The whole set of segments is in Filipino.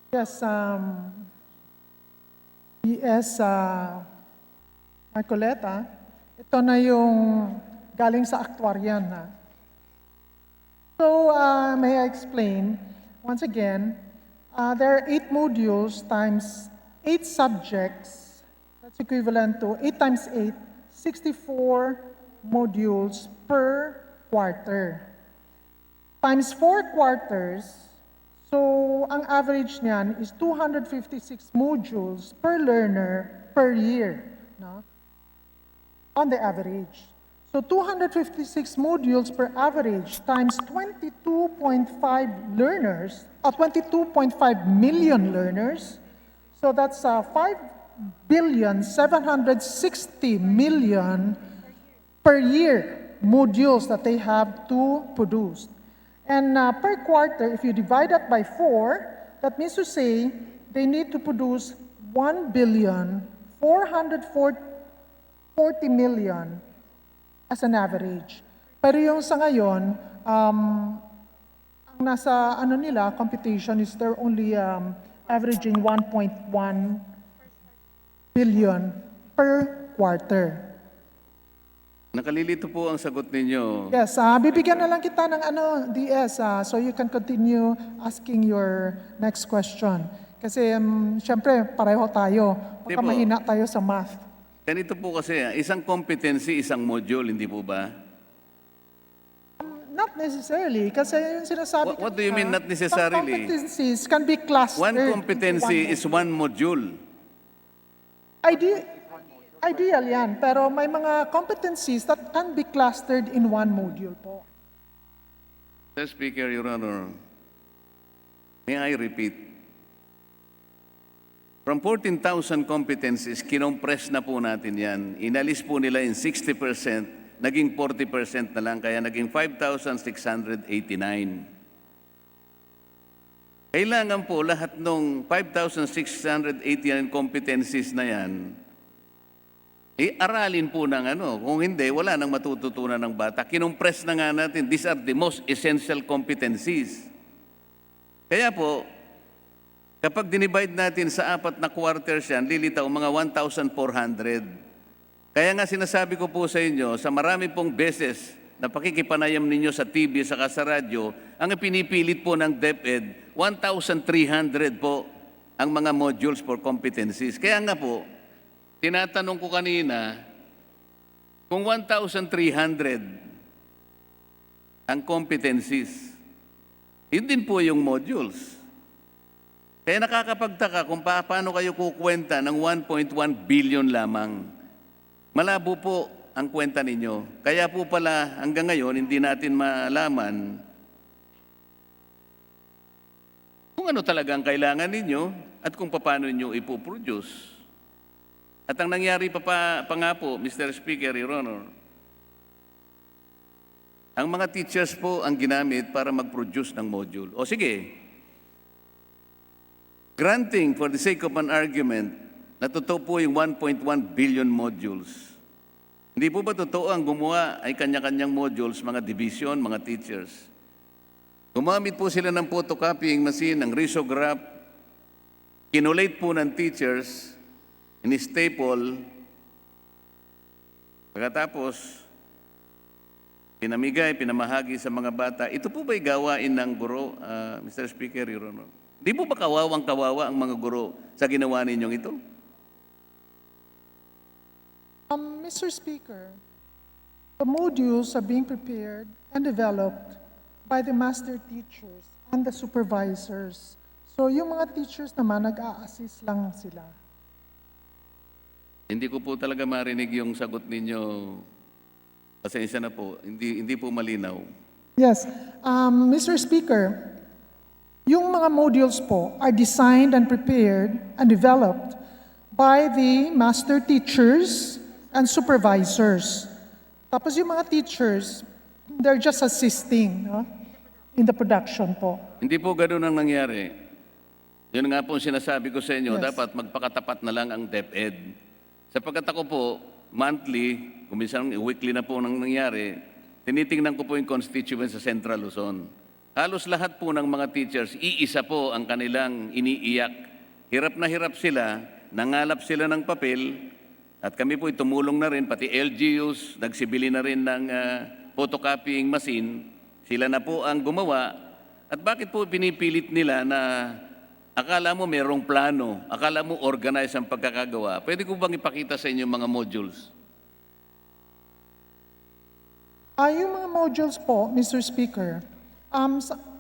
Yes, ES Marcoleta, ito na yung galing sa aktuaryan. So, may I explain? Once again, there are 8 modules times 8 subjects. That's equivalent to 8 times 8, 64 modules per quarter. Times 4 quarters, so ang average niyan is 256 modules per learner per year, no? On the average. So 256 modules per average times 22.5 learners, 22.5 million learners. So that's 5,760,000,000 per year modules that they have to produce. And per quarter, if you divide that by 4, that means to say they need to produce 1,440,000,000 as an average. Pero yung sa ngayon, ang nasa nila, computation is they're only averaging 1.1 billion per quarter. Nakalilito po ang sagot ninyo. Yes, bibigyan na lang kita ng DS, so you can continue asking your next question. Kasi syempre, pareho tayo. Baka mahina tayo sa math. Ganito po kasi, isang competency, isang module, hindi po ba? Not necessarily, kasi yung sinasabi What do you mean not necessarily? Some competencies can be clustered. One competency is one module. Ideal yan, pero may mga competencies that can be clustered in one module po. Mr. Speaker, Your Honor, may I repeat? From 14,000 competencies, kinompress na po natin yan. Inalis po nila in 60%, naging 40% na lang, kaya naging 5,689. Kailangan po lahat ng 5,689 competencies na yan, aralin po ng Kung hindi, wala nang matututunan ng bata. Kinompress na nga natin, these are the most essential competencies. Kaya po, kapag dinivide natin sa 4 na quarters yan, lilitaw mga 1,400. Kaya nga sinasabi ko po sa inyo, sa marami pong beses na pakikipanayam ninyo sa TV, sa radyo, ang pinipilit po ng DEPED, 1,300 po ang mga modules for competencies. Kaya nga po, tinatanong ko kanina, kung 1,300 ang competencies, yun din po yung modules. Kaya nakakapagtaka kung paano kayo kukwenta ng 1.1 billion lamang. Malabo po ang kwenta ninyo. Kaya po pala hanggang ngayon hindi natin malaman kung ano talaga ang kailangan ninyo at kung paano nyo ipoproduce. At ang nangyari pa nga po, Mr. Speaker, Your Honor, ang mga teachers po ang ginamit para mag-produce ng module. O sige, granting for the sake of an argument na totoo po yung 1.1 billion modules. Hindi po ba totoo ang gumawa ay kanya-kanyang modules, mga division, mga teachers? Gumamit po sila ng photocopying machine, ng risograph, kinulate po ng teachers, in-staple, pagkatapos, pinamahagi sa mga bata. Ito po ba'y gawain ng guro, Mr. Speaker, Your Honor? Di po ba kawawang-kawawa ang mga guro sa ginawa ninyong ito? Mr. Speaker, the modules are being prepared and developed by the master teachers and the supervisors. So yung mga teachers naman, nag-a-assist lang sila. Hindi ko po talaga marinig yung sagot ninyo. Pasensya na po, hindi po malinaw. Yes. Mr. Speaker, yung mga modules po are designed and prepared and developed by the master teachers and supervisors. Tapos yung mga teachers, they're just assisting, no, in the production po. Hindi po ganoon ang nangyari. Yun nga po sinasabi ko sa inyo, Yes. dapat magpakatapat na lang ang DepEd. Sapagkat ako po, monthly, kuminsan weekly na po nang nangyari, tinitingnan ko po yung constituents sa Central Luzon. halos lahat po ng mga teachers, iisa po ang kanilang iniiyak. Hirap na hirap sila, nangalap sila ng papel, at kami po tumulong na rin, pati LGUs, nagsibili na rin ng photocopying machine. Sila na po ang gumawa. At bakit po pinipilit nila na akala mo merong plano, akala mo organize ang pagkakagawa? Pwede ko bang ipakita sa inyo mga modules? Yung mga modules po, Mr. Speaker,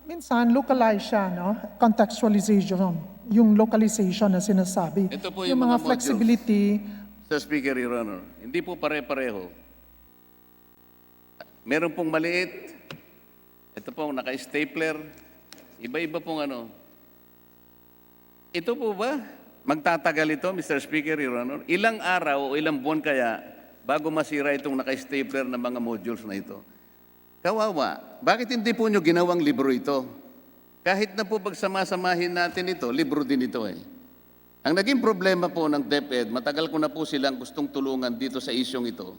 minsan localize siya, no? Contextualization, yung localization na sinasabi. Ito po yung yung mga mga flexibility. Mr. Speaker, Your Honor, hindi po pare-pareho. Meron pong maliit, ito pong naka-stapler, iba-iba pong ano. Ito po ba? Magtatagal ito, Mr. Speaker, Your Honor? Ilang araw o ilang buwan kaya bago masira itong naka-stapler na mga modules na ito? Kawawa. Bakit hindi po nyo ginawang libro ito? Kahit na po pagsamasamahin natin ito, libro din ito eh. Ang naging problema po ng DepEd, matagal ko na po silang gustong tulungan dito sa isyong ito.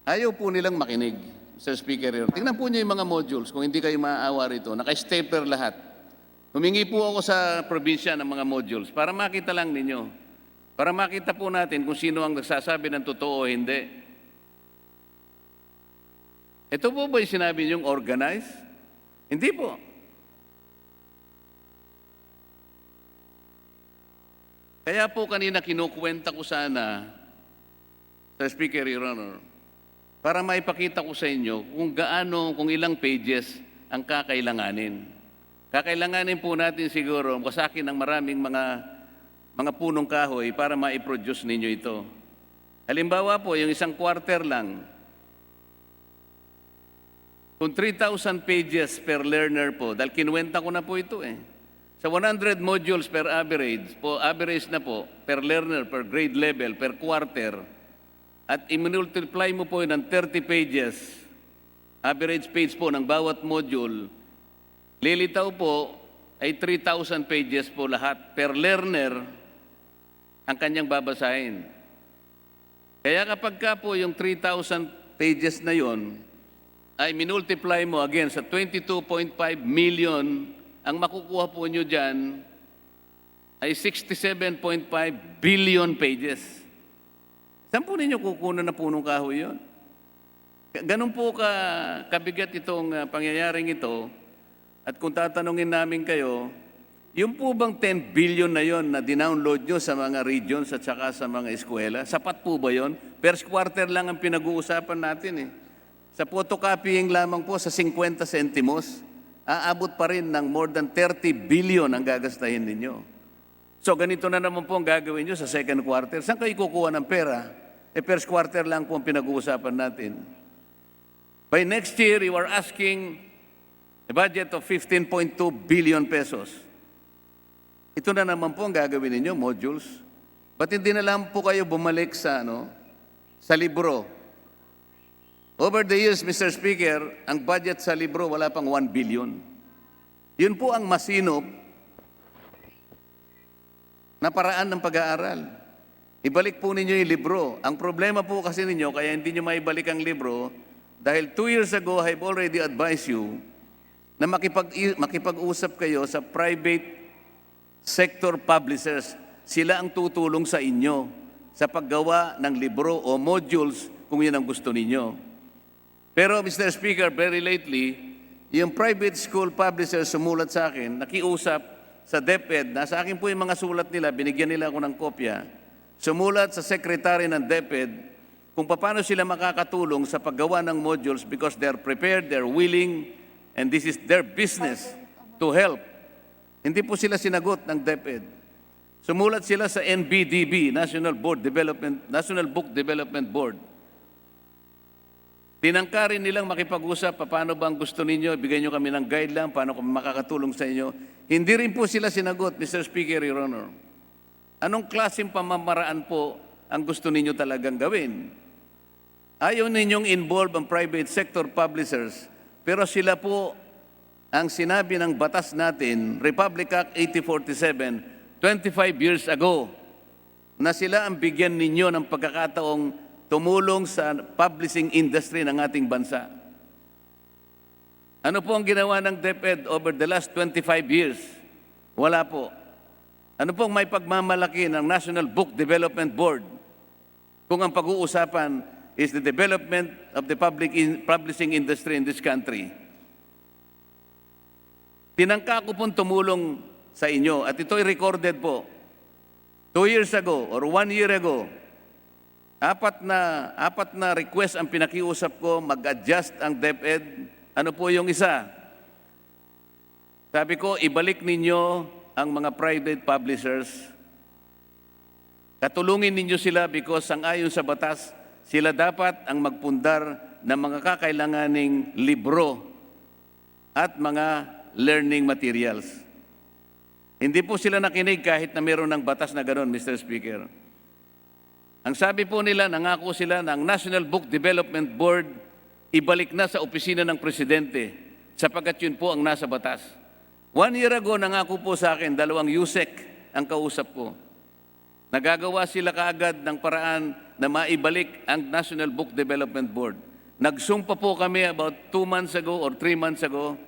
Ayaw po nilang makinig, Mr. Speaker. Tingnan po niyo yung mga modules, kung hindi kayo maaawa rito. Naka-stapler lahat. Humingi po ako sa probinsya ng mga modules para makita lang ninyo. Para makita po natin kung sino ang nagsasabi ng totoo o hindi. Ito po ba yung sinabi niyong organize? Hindi po. Kaya po kanina kinukwenta ko sana, Sir Speaker, Your Honor, para maipakita ko sa inyo kung gaano, kung ilang pages ang kakailanganin. Kakailanganin po natin siguro kasakin ng maraming mga punong kahoy para ma-produce ninyo ito. Halimbawa po, yung isang quarter lang, kung 3,000 pages per learner po, dahil kinuwenta ko na po ito eh. Sa 100 modules per average na po, per learner, per grade level, per quarter, at i-multiply mo po ng 30 pages, average page po ng bawat module, lilitaw po ay 3,000 pages po lahat per learner ang kanyang babasahin. Kaya kapag ka po yung 3,000 pages na yon ay minultiply mo again sa 22.5 million, ang makukuha po nyo dyan ay 67.5 billion pages. Saan po ninyo kukunan na punong kahoy yun? Ganun po kabigat itong pangyayaring ito. At kung tatanungin namin kayo, yung po bang 10 billion na yon na dinownload nyo sa mga regions at saka sa mga eskwela, sapat po ba yon? First quarter lang ang pinag-uusapan natin eh. Sa photocopying lamang po sa 50 centimos, aabot pa rin ng more than 30 billion ang gagastahin ninyo. So ganito na naman po ang gagawin nyo sa second quarter. Saan kayo kukuha ng pera? First quarter lang po ang pinag-uusapan natin. By next year, you are asking a budget of 15.2 billion pesos. Ito na naman po ang gagawin ninyo, modules. Ba't hindi na lang po kayo bumalik sa libro? Over the years, Mr. Speaker, ang budget sa libro wala pang 1 billion. Yun po ang masinop na paraan ng pag-aaral. Ibalik po ninyo yung libro. Ang problema po kasi ninyo, kaya hindi nyo maibalik ang libro, dahil 2 years ago, I've already advised you na makipag-usap kayo sa private sector publishers. Sila ang tutulong sa inyo sa paggawa ng libro o modules kung yun ang gusto ninyo. Pero Mr. Speaker, very lately, yung private school publisher sumulat sa akin, nakiusap sa DepEd, nasa akin po yung mga sulat nila, binigyan nila ako ng kopya, sumulat sa secretary ng DepEd kung paano sila makakatulong sa paggawa ng modules because they're prepared, they're willing, and this is their business to help. Hindi po sila sinagot ng DepEd. Sumulat sila sa NBDB, National Book Development Board. Tinangkarin nilang makipag-usap, paano ba ang gusto ninyo, ibigay nyo kami ng guideline, paano kami makakatulong sa inyo. Hindi rin po sila sinagot, Mr. Speaker, Your Honor. Anong klaseng pamamaraan po ang gusto ninyo talagang gawin? Ayaw ninyong involve ang private sector publishers, pero sila po ang sinabi ng batas natin, Republic Act 8047, 25 years ago, na sila ang bigyan ninyo ng pagkakataong tumulong sa publishing industry ng ating bansa. Ano po ang ginawa ng DepEd over the last 25 years? Wala po. Ano pong may pagmamalaki ng National Book Development Board kung ang pag-uusapan is the development of the publishing industry in this country? Tinangka ko pong tumulong sa inyo at ito'y recorded po. 2 years ago or 1 year ago, apat na request ang pinakiusap ko, mag-adjust ang DepEd. Ano po yung isa? Sabi ko, ibalik ninyo ang mga private publishers. Katulungin ninyo sila because sang-ayon sa batas, sila dapat ang magpundar ng mga kakailanganing libro at mga learning materials. Hindi po sila nakinig kahit na meron ng batas na gano'n, Mr. Speaker. Ang sabi po nila, nangako sila ng National Book Development Board, ibalik na sa opisina ng Presidente sapagkat yun po ang nasa batas. 1 year ago, nangako po sa akin, 2 USEC ang kausap ko. Nagagawa sila kaagad ng paraan na maibalik ang National Book Development Board. Nagsumpa po kami about 2 months ago or 3 months ago.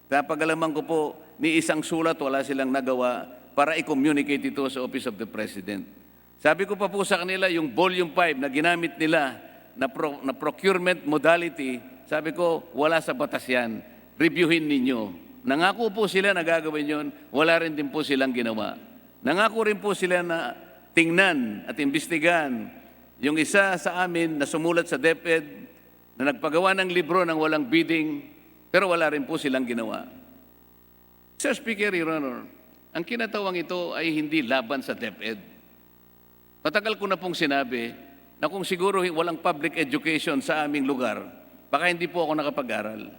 Napag-alaman ko po, ni isang sulat wala silang nagawa para i-communicate ito sa Office of the President. Sabi ko pa po sa kanila, yung Volume 5 na ginamit nila na procurement modality, sabi ko, wala sa batas yan. Reviewin ninyo. Nangako po sila na gagawin yun, wala rin din po silang ginawa. Nangako rin po sila na tingnan at imbestigahan yung isa sa amin na sumulat sa DepEd na nagpagawa ng libro ng walang bidding, pero wala rin po silang ginawa. Sir Speaker, Your Honor, ang kinatawang ito ay hindi laban sa DepEd. Matagal ko na pong sinabi na kung siguro walang public education sa aming lugar, baka hindi po ako nakapag-aral.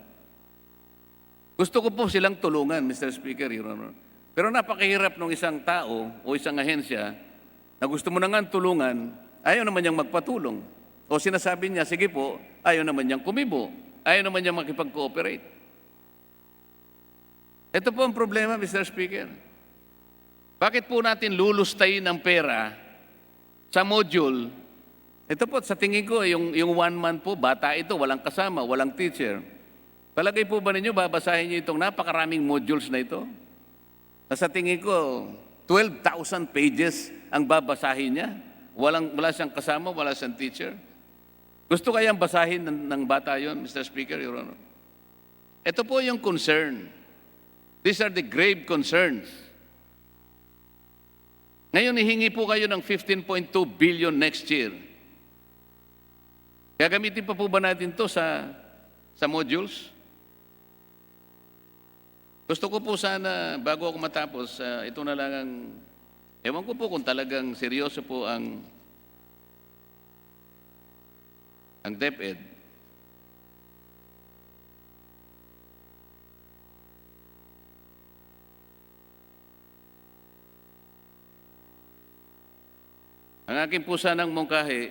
Gusto ko po silang tulungan, Mr. Speaker, Your Honor. Pero napakahirap ng isang tao o isang ahensya na gusto mo na nga tulungan, ayaw naman niyang magpatulong. O sinasabi niya, sige po, ayaw naman niyang kumibo, ayaw naman niyang makipag-cooperate. Ito po ang problema, Mr. Speaker. Bakit po natin lulustayin ang pera sa module? Ito po, sa tingin ko, yung 1 month po, bata ito, walang kasama, walang teacher. Palagay po ba ninyo, babasahin niyo itong napakaraming modules na ito? Sa tingin ko, 12,000 pages ang babasahin niya. Wala siyang kasama, wala siyang teacher. Gusto kayang basahin ng bata yon, Mr. Speaker, Your Honor? Ito po yung concern. These are the grave concerns. Ngayon, hihingi po kayo ng 15.2 billion next year. Gagamitin pa po ba natin to sa modules? Gusto ko po sana, bago ako matapos, ito na lang ang, ewan ko po kung talagang seryoso po ang DepEd. Ang aking po sanang mungkahi,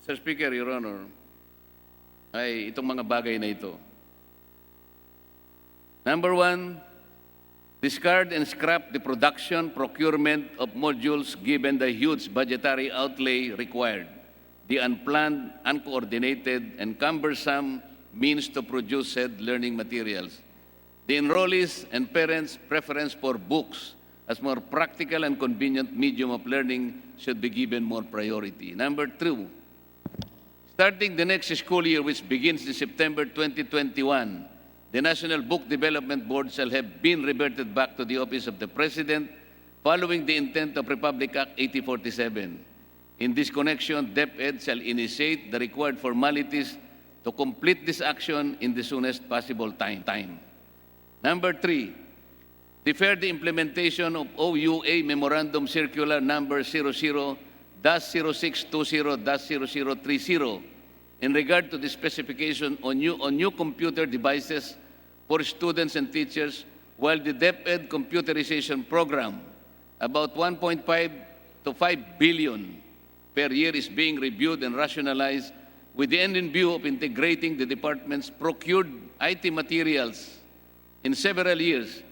Sir Speaker, Your Honor, ay itong mga bagay na ito. Number 1, discard and scrap the production, procurement of modules given the huge budgetary outlay required, the unplanned, uncoordinated, and cumbersome means to produce said learning materials. The enrollees' and parents' preference for books as more practical and convenient medium of learning should be given more priority. Number 2, starting the next school year, which begins in September 2021, the National Book Development Board shall have been reverted back to the Office of the President following the intent of Republic Act 8047. In this connection, DepEd shall initiate the required formalities to complete this action in the soonest possible time. Number 3, defer the implementation of OUA Memorandum Circular Number 00-0620-0030 in regard to the specification on new computer devices for students and teachers, while the DepEd computerization program, about 1.5 to 5 billion per year, is being reviewed and rationalized with the end in view of integrating the department's procured IT materials in several years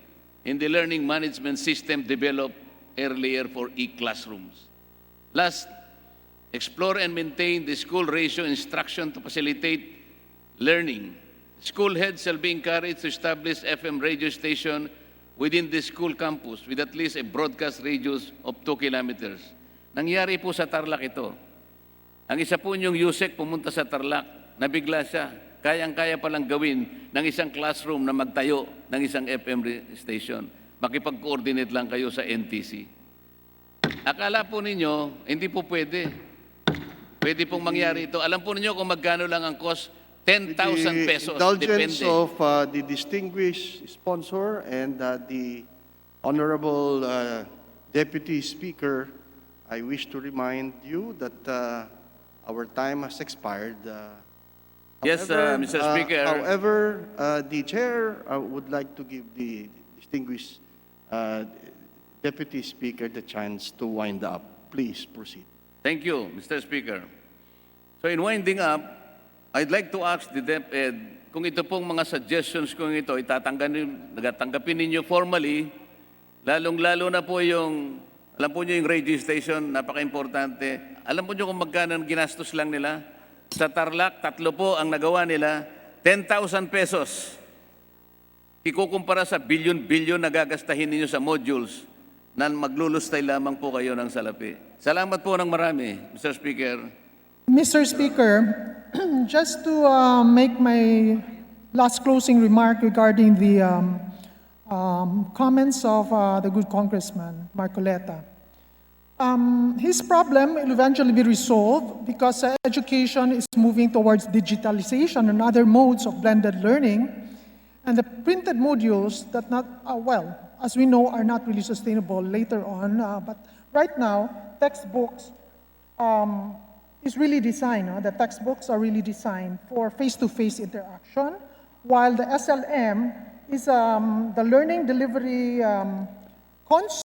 in the learning management system developed earlier for e-classrooms. Last, explore and maintain the school ratio instruction to facilitate learning, School heads shall be encouraged to establish FM radio station within the school campus with at least a broadcast radius of 2 kilometers. Nangyari po sa Tarlac ito. Ang isa po niyong Yusek pumunta sa Tarlac, nabigla siya. Kayang-kaya palang gawin ng isang classroom na magtayo ng isang FM station. Makipag-coordinate lang kayo sa NTC. Akala po ninyo, hindi po pwede. Pwede pong mangyari ito. Alam po ninyo kung magkano lang ang cost? 10,000 pesos. Indulgence Depende. of the distinguished sponsor and the Honorable Deputy Speaker, I wish to remind you that our time has expired. Yes, Mr. Speaker. However, the Chair would like to give the distinguished Deputy Speaker the chance to wind up. Please proceed. Thank you, Mr. Speaker. So in winding up, I'd like to ask the DEPED kung ito pong mga suggestions kung ito nagatanggapin ninyo formally, lalong-lalo na po yung, alam po nyo yung radio station, napaka-importante. Alam po nyo kung magkano ang ginastos lang nila? Sa Tarlac, 3 po ang nagawa nila, 10,000 pesos. Ikukumpara sa bilyon-bilyon na gagastahin ninyo sa modules na maglulustay lamang po kayo ng salapi. Salamat po ng marami, Mr. Speaker. Mr. Speaker, just to make my last closing remark regarding the comments of the good Congressman Marcoleta. His problem will eventually be resolved because education is moving towards digitalization and other modes of blended learning, and the printed modules that as we know, are not really sustainable later on. But right now, textbooks is really designed. The textbooks are really designed for face-to-face interaction, while the SLM is the learning delivery